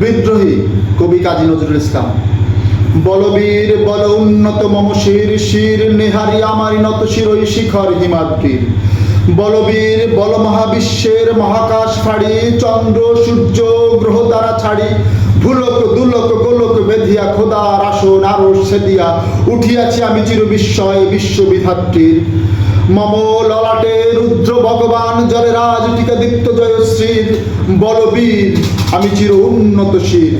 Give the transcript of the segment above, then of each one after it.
বিদ্রোহী কবি কাজী নজরুল ইসলাম। বলবীর বল উন্নত মম শির, শির নেহারি আমারি নত শিরই শিখর হিমাদ্রির। বলবীর বল মহাবিশ্বের মহাকাশ ফাড়ি, চন্দ্র সূর্য গ্রহ দ্বারা ছাড়ি। ভুলক দুলক গোলক বেধিয়া খোদার আসন আরশ সেদিয়া, উঠিয়াছি আমি চির বিস্ময় বিশ্ববিধাত্রীর। মম ললাটে রুদ্র ভগবান জলে রাজ টিকা দীপ্ত জয়শ্রীর। বলবীর আমি চির উন্নত শির,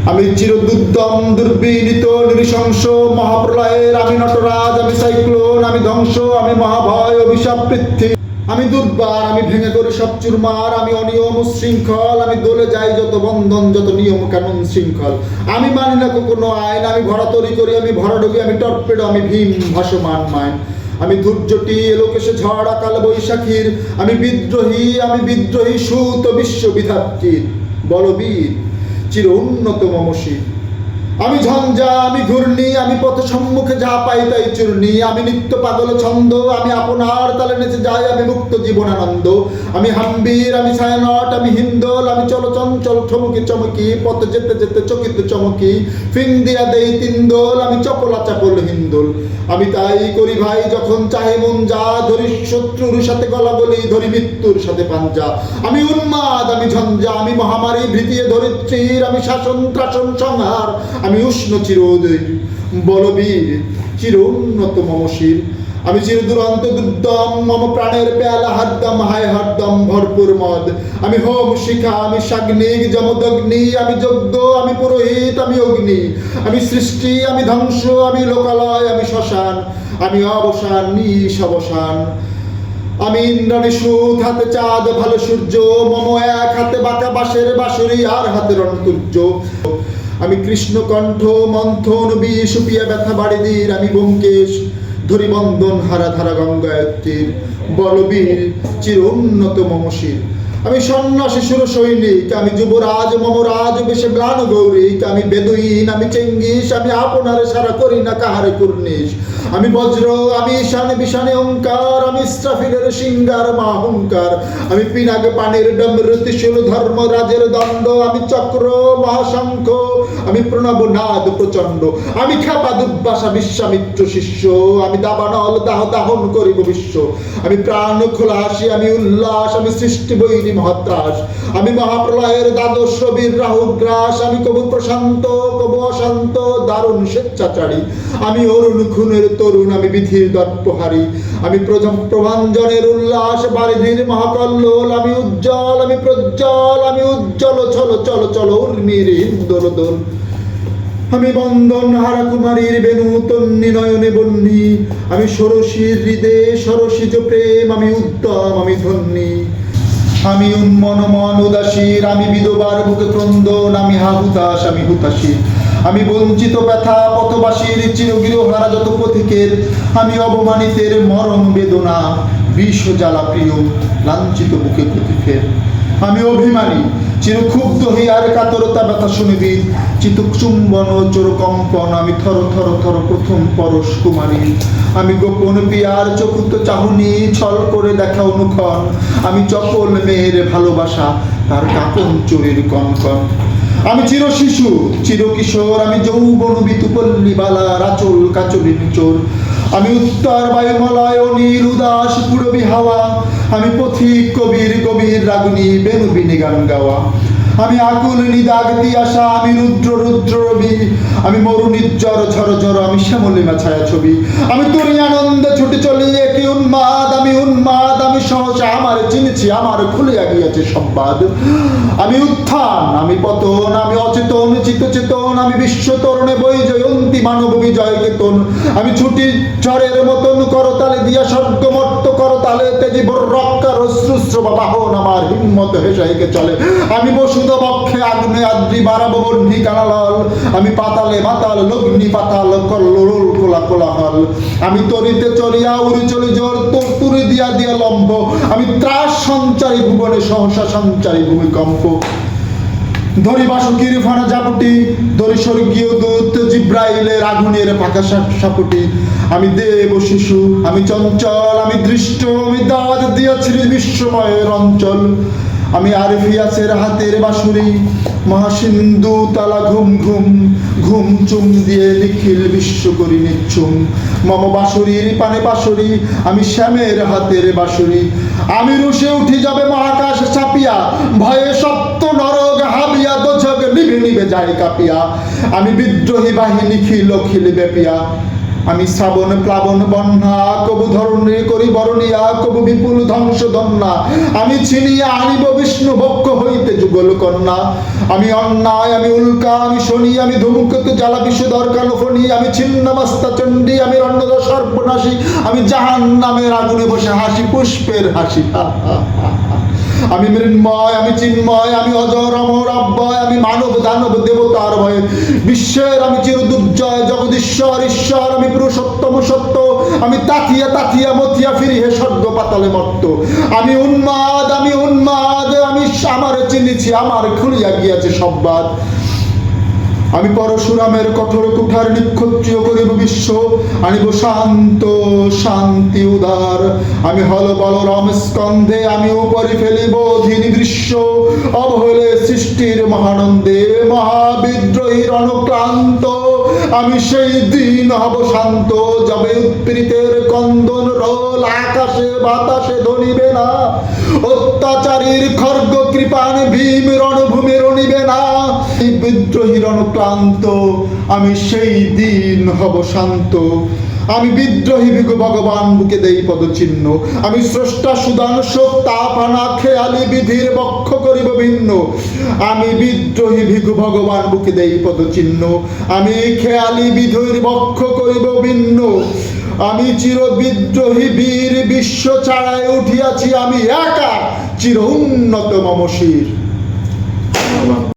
আমি চির দুর্দম দুর্বিনীত নৃশংস মহাপ্রলয়ের। আমি নটরাজ, আমি সাইক্লোন, আমি ধ্বংস, আমি মহাভয় অভিশাপ পৃথ্বী। আমি দুর্বার, আমি ভেঙে করি সব চুরমার। আমি অনিয়ম শৃঙ্খল, আমি দলে যাই যত বন্ধন, যত নিয়ম কানুন শৃঙ্খল। আমি মানি না কোনো আইন, আমি ভরা তরি করি, আমি ভরা ডুবি, আমি টর্পেডো, আমি ভীম ভাসমান মাইন। আমি ধৈর্যটি এলোকেশে ঝড় আকাল বৈশাখীর। আমি বিদ্রোহী সুত বিশ্ববিধাত্রীর। বলবীর চির উন্নত মম শির। আমি ঝঞ্ঝা, আমি ঘূর্ণি, আমি পথ সম্মুখে যা পাই তাই চূর্ণি। আমি নিত্য পাগল ছন্দ, আমি আপনার তালে নেচে যাই, আমি মুক্ত জীবনানন্দ। আমি হাম্বির, আমি ছায়ানট, আমি হিন্দোল, আমি চলচঞ্চল ঠমকি চমকি, পথ যেতে যেতে চকিত চমকি। ফিং দিয়া দেই তিনদোল, আমি চপলা চাপল হিন্দোল। আমি তাই করি ভাই যখন চাহে মন যা, ধরি শত্রুর সাথে গলা বলি, ধরি মৃত্যুর সাথে পাঞ্জা। আমি উন্মাদ, আমি ঝঞ্ঝা, আমি মহামারী ভীতিয়ে ধরিত্রীর। আমি শাসন ত্রাসন সংহার, আমি উষ্ণ চিরোদয়। বলবীর চির উন্নত মম শির। আমি চির দুরন্ত দুর্দম, মম প্রাণের পেয়ালা হারদম হায় হারদম ভরপুর মদ। আমি হোম শিখা, আমি সাগ্নিক যমদগ্নি। আমি যজ্ঞ, আমি পুরোহিত, আমি অগ্নি। আমি সৃষ্টি, আমি ধ্বংস, আমি লোকালয়, আমি শ্মশান। আমি অবসান নিঃসবসান। আমি ইন্দ্রাণী সুখ, হাতে চাঁদ ভালো সূর্য। মম এক হাতে বাঁকা বাঁশের বাঁশুরি, আর হাতে রণতুর্য। আমি কৃষ্ণকণ্ঠ মন্থন বিষ পিয়া ব্যথা বাড়িদির। আমি ব্যোমকেশ ধরি বন্ধন হারা ধারা গঙ্গায়ত্রীর। বলবীর চির উন্নত মম শির। আমি সন্ন্যাসী সুর সৈনিক, আমি যুবরাজ মম রাজ বেশে ম্লান গৌরিক। আমি বেদুইন, আমি চেঙ্গিস, আমি আপনারে সারা করি না কাহারে কুর্নিশ। আমি বজ্র, আমি ঈশানে বিশানে ওঙ্কার। আমি ইস্রাফিলের সিঙ্গার মাহুঙ্কার। আমি পিনাক পানির ডম্র ত্রিশূল ধর্মরাজের দণ্ড। আমি চক্র মহাশঙ্খ, আমি প্রণব নাদ প্রচণ্ড। আমি খ্যাপা দুর্বাসা বিশ্বামিত্র শিষ্য। আমি দাবানল দাহ দাহন করিব বিশ্ব। আমি প্রাণ খোলাসি, আমি উল্লাস, আমি সৃষ্টি বৈরী মহাত্রাস। আমি মহাপ্রলয়ের দ্বাদশ রবির রাহুগ্রাস। আমি কবু প্রশান্ত, কবু অশান্ত, দারুণ স্বেচ্ছাচারী। আমি অরুণ খুনের তরুণ, আমি বিধির দর্পহারী। আমি প্রভাঞ্জনের উল্লাস বারিধির মহাকল্লোল। আমি উজ্জ্বল, আমি প্রজ্জ্বল, আমি উজ্জ্বল চল চল চল উর্মির হিন্দোল দোল। আমি বন্দন হারা কুমারীর বেণু তন্নি নয়নে বন্যী। আমি ষোড়শীর হৃদে সরসিজ প্রেম। আমি উদ্যম, আমি ধন্যী। আমি উন্মন মন উদাসীর। আমি বিধবার বুকে ক্রন্দন। আমি হুতাশ, আমি হুতাশী। আমি বঞ্চিত ব্যথা পথবাসীর, চিরগৃহহারা যত পথিকের। আমি অবমানিতের মরণ বেদনা, বিষ জ্বালা প্রিয় লাঞ্ছিত বুকে প্রতিফের। আমি অভিমানী, চিরক্ষুব্ধ হিয়ার কাতরতা ব্যথা শুনিবি। চিতুক চুম্বন চোর কম্পন, আমি থর থর থর প্রথম পরশ কুমারী। আমি গোপন পিয়ার চকুত চাহনি, ছল করে দেখা অনুক্ষণ। আমি চপল মেয়ের ভালোবাসা, তার কাপন চোরের কনকন। আমি চির শিশু, চির কিশোর। আমি যৌবন বিতুপল্লী বালা, রাচল কাচলিন চোর। আমি উত্তর বায়ুমলয় নীল উদাস পুরবী হাওয়া। আমি পথিক কবির গভীর রাগুনি, বেনুবিনী গান গাওয়া। আমি আকুল নিদাগ তিয়াসা, আমি রুদ্র রুদ্র রবি। আমি মরু নির্জর ঝর ঝর, আমি শ্যামলিমা ছায়া ছবি। আমি তোরই আনন্দে ছুটে চলি, একে উন্মাদ, আমি উন্মাদ। আমি সহসা আমার চিনেছি, আমার খুলিয়া গিয়াছে সম্বাদ। আমি উত্থান, আমি পতন, আমি অচেতন চিত চেতন। আমি বিশ্ব তরণে বই জয়ন্তী মানব বিজয় কেতন। আমি ছুটি ঝড়ের মতন করতালে দিয়া স্বর্গমর্ত করতালে তেজি রক্কার অশ্রুশ্রবা বাহন আমার হিম্মত হেসাইকে চলে। আমি বসুধ বক্ষে আগ্নে আদ্রি বাড়াবো বহ্নি কানালাল। আমি পাতালে মাতাল লগ্নি পাতাল কল্লোল কোলা কোলাহল। আমি তরিতে চলিয়া উড়ি চলি জোর, তোর তুরি দিয়া দিয়া লম্ব। আমি ত্রাস সঞ্চারী ভুবনে সহসা সঞ্চারী ভূমিকম্প। ধরি বাসুকির ফানা জাপুটি, ধরি স্বর্গীয় দূত জিব্রাইলের আগুনের পাকা সাপুটি। আমি দেব শিশু, আমি চঞ্চল, আমি দৃষ্ট, আমি দাঁত দিয়াছি বিশ্বময়ের অঞ্চল। আমি আরফিয়াসের হাতের বাঁশুরি, মহাসিন্ধু তালা ঘুম ঘুম, ঘুম চুম দিয়ে নিখিল বিশ্ব করি নিচ্ছুম। মম বাঁশুরির পানে বাঁশুরি, আমি শ্যামের হাতের বাঁশুরি। আমি রুষে উঠি যাবে মহাকাশ চাপিয়া, ভয়ে সপ্ত নরক হাবিয়া, দোঝক নিভে নিভে যায় কাঁপিয়া। আমি বিদ্রোহী বাহিনী খিল খিল ব্যাপিয়া। আমি শ্রাবণ প্লাবন বন্যা, কবু ধরণী করি বরণিয়া, কবু বিপুল ধ্বংস ধন্যা। আমি ছিনিয়া আনিব বিষ্ণু বক্ষ হইতে যুগল কন্যা। আমি অন্যায়, আমি উল্কা, আমি শনি, আমি ধূমকেতু জ্বালা বিষধর কালো ফণি। আমি ছিন্নমস্তা চণ্ডী, আমি রণ্যদ সর্বনাশী। আমি জাহান্নামের আগুনে বসে হাসি পুষ্পের হাসি। আমি মৃন্ময়, আমি চিন্ময়, আমি অজর অমর অব্যয়। আমি মানব দানব দেবতার ভয়ে বিশ্বের আমি চির দুর্জয় জগদীশ্বর ঈশ্বর। আমি পুরুষোত্তম সত্য, আমি তাকিয়া তাকিয়া মতিয়া ফিরি হে স্বর্গ পাতালে মর্ত। আমি উন্মাদ, আমি উন্মাদ, আমি আমার চিনিছি, আমার খুলিয়া গিয়াছে সব্বাদ। আমি পরশুরামের কঠোর কুঠার নিক্ষত্রিয় করিব বিশ্ব, আনিব শান্ত শান্তি উদার। আমি হল বলরাম স্কন্ধে, আমি উপরে ফেলিব অধীন দৃশ্য। অবহেলে সৃষ্টির মহানন্দে মহাবিদ্রোহীর অনুক্রান্ত। আমি সেই দিন হব শান্ত, যাবে উৎপীড়িতের কন্দন রোল আকাশে বাতাসে ধরিবে না। অত্যাচারীর খর্গ কৃপান ভীম রণভূমি রণিবে না। বিদ্রোহীর অনুক্রান্ত, আমি সেই দিন হব শান্ত। আমি বিদ্রোহী ভিগু ভগবান বুকে দেই পদচিহ্ন। আমি স্রষ্টা সুদান শোক তাপানা খেয়ালি বিধির বক্ষ করিব ভিন্ন। আমি বিদ্রোহী ভিগু ভগবান বুকে দেই পদচিহ্ন। আমি খেয়ালি বিধির বক্ষ করিব ভিন্ন। আমি চির বিদ্রোহী বীর বিশ্ব ছাড়ায় উঠিয়াছি আমি একা, চির উন্নত মম শির।